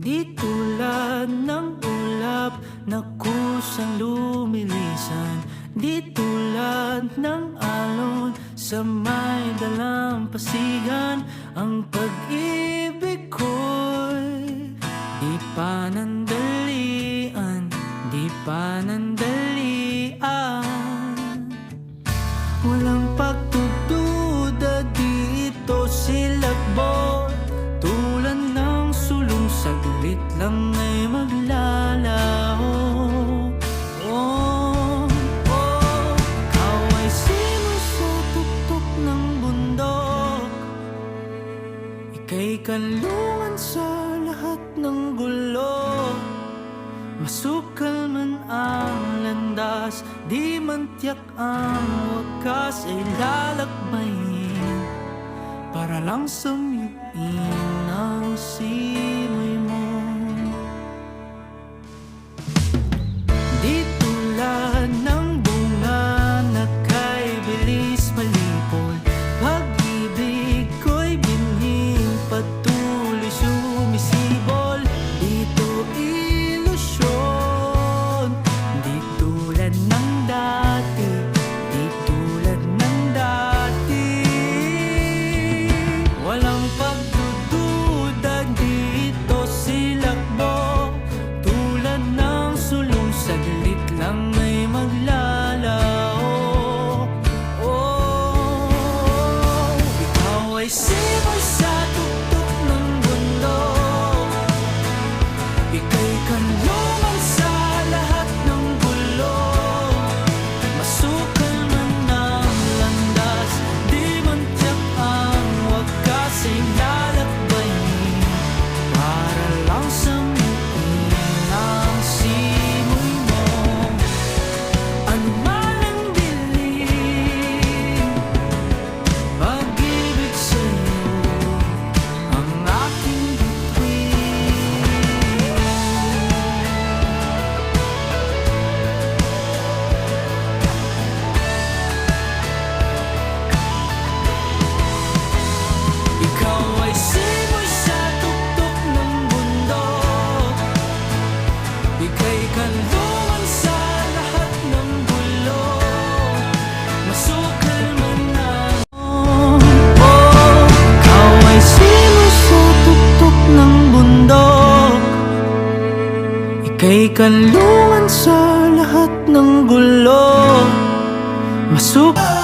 Di tulad ng ulap na kusang lumilisan, di tulad ng alon sa may dalampasigan. Ang pag-ibig ko'y di panandalian, di panandalian. Walang pagdududa dito, silakbo tulad ng sulong, saglit lang ay maglalaho. Oh, oh, ikaw ay sinusutuktok ng bundok, ika'y kanlungan sa lahat ng gulo. Masukal man ang landas, di man tiyak ang wakas, ay lalakbayin para lang samyuin ang simoy mo. Di tulad ng bunga na kay bilis malipol, pag-ibig ko'y binhing patuloy sumisibol. Dito ilusyon, di tulad ng dati, di tulad ng dati. Walang pagdududa dito, silakbo tulad ng sulong, saglit lang ay maglalaho. Oh, ikaw ay simoy sa tuktok ng bundok, ika'y kanlungan sa lahat ng gulo. Masukal man ang landas, di man tiyak ang wakas, ay lalakbayin para lang samyuin ang simoy mo. Ano man ang dilim, pag-ibig sa'yo ang aking bituin. Ikaw ay simoy sa tuktok ng bundok, ika'y kanlungan sa lahat ng gulo. Masukal man ang ikaw ay simoy sa tuktok ng bundok, ika'y kanlungan sa lahat ng gulo. Masukal